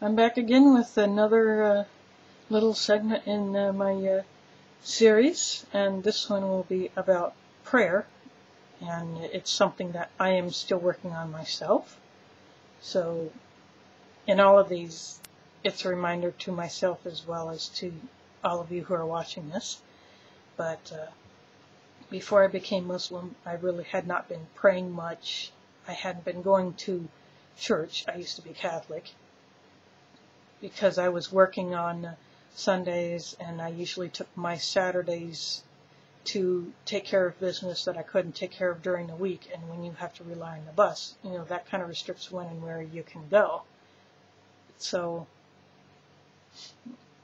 I'm back again with another little segment in my series, and this one will be about prayer, and it's something that I am still working on myself. So in all of these, it's a reminder to myself as well as to all of you who are watching this. But before I became Muslim, I really had not been praying much. I hadn't been going to church. I used to be Catholic, because I was working on Sundays, and I usually took my Saturdays to take care of business that I couldn't take care of during the week. And when you have to rely on the bus, that kind of restricts when and where you can go. So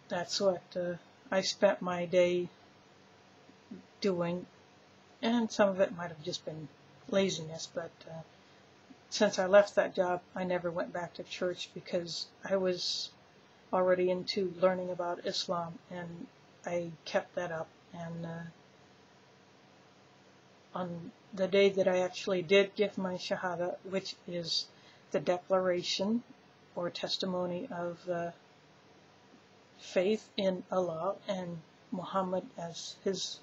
that's what I spent my day doing, and some of it might have just been laziness, but since I left that job, I never went back to church because I was already into learning about Islam, and I kept that up. And on the day that I actually did give my Shahada, which is the declaration or testimony of faith in Allah and Muhammad as his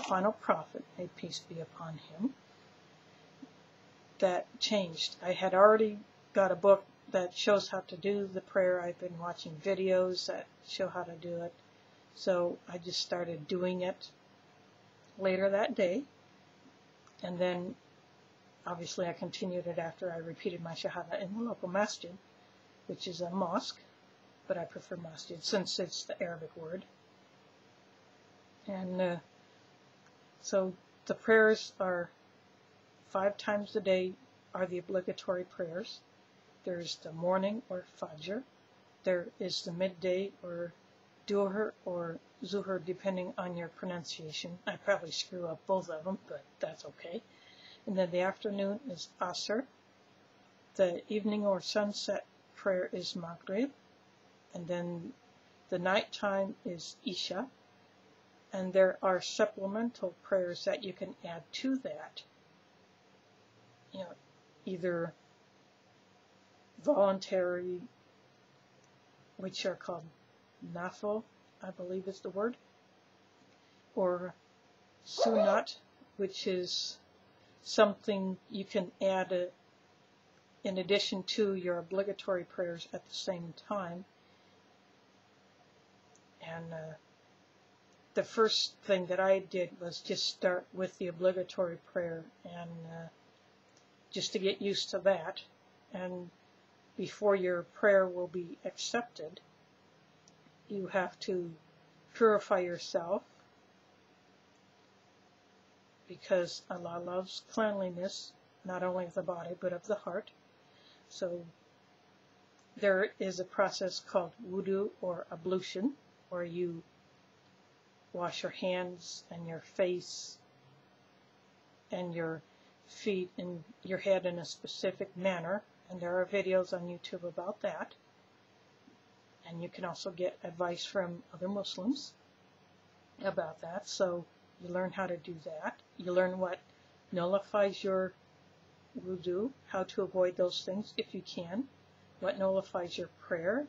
final prophet, may peace be upon him, that changed. I had already got a book that shows how to do the prayer. I've been watching videos that show how to do it. So I just started doing it later that day. And then obviously I continued it after I repeated my Shahada in the local masjid, which is a mosque, but I prefer masjid since it's the Arabic word. And so the prayers are 5 times a day are the obligatory prayers. There's the morning or Fajr. There is the midday or Duhr or Zuhr, depending on your pronunciation. I probably screw up both of them, but that's okay. And then the afternoon is Asr. The evening or sunset prayer is Maghrib. And then the nighttime is Isha. And there are supplemental prayers that you can add to that. Either voluntary, which are called nafil, I believe is the word, or sunat, which is something you can add in addition to your obligatory prayers at the same time. And the first thing that I did was just start with the obligatory prayer, and just to get used to that. And before your prayer will be accepted, you have to purify yourself, because Allah loves cleanliness, not only of the body but of the heart. So there is a process called wudu or ablution, where you wash your hands and your face and your feet and your head in a specific manner. And there are videos on YouTube about that. And you can also get advice from other Muslims about that. So you learn how to do that. You learn what nullifies your wudu, how to avoid those things if you can, what nullifies your prayer,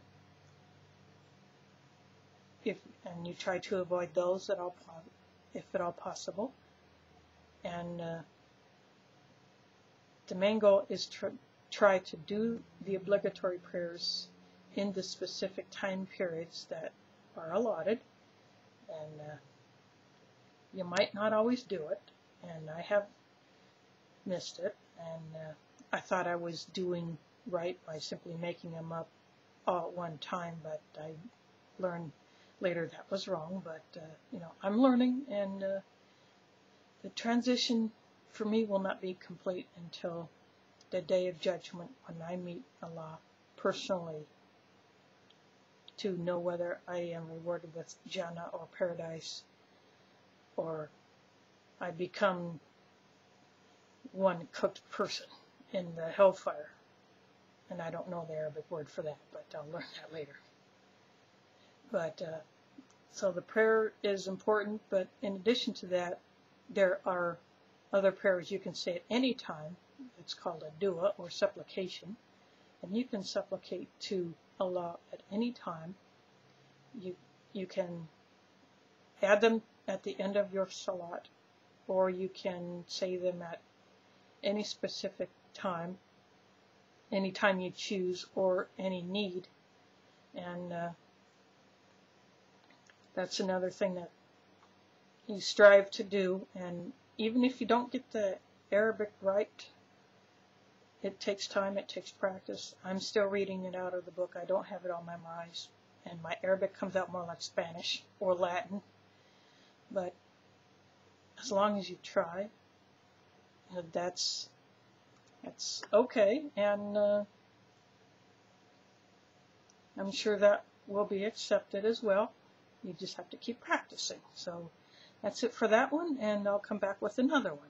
and you try to avoid those if at all possible. And the main goal is to try to do the obligatory prayers in the specific time periods that are allotted. And you might not always do it, and I have missed it, and I thought I was doing right by simply making them up all at one time, but I learned later that was wrong. But I'm learning, and the transition for me will not be complete until the day of judgment, when I meet Allah personally, to know whether I am rewarded with Jannah or paradise, or I become one cooked person in the hellfire. And I don't know the Arabic word for that, but I'll learn that later. But so the prayer is important, but in addition to that, there are other prayers you can say at any time. It's called a dua or supplication. And you can supplicate to Allah at any time. You can add them at the end of your salat, or you can say them at any specific time, any time you choose, or any need. And that's another thing that you strive to do. And even if you don't get the Arabic right, it takes time, it takes practice. I'm still reading it out of the book. I don't have it all memorized. And my Arabic comes out more like Spanish or Latin. But as long as you try, that's okay. And I'm sure that will be accepted as well. You just have to keep practicing. So that's it for that one, and I'll come back with another one.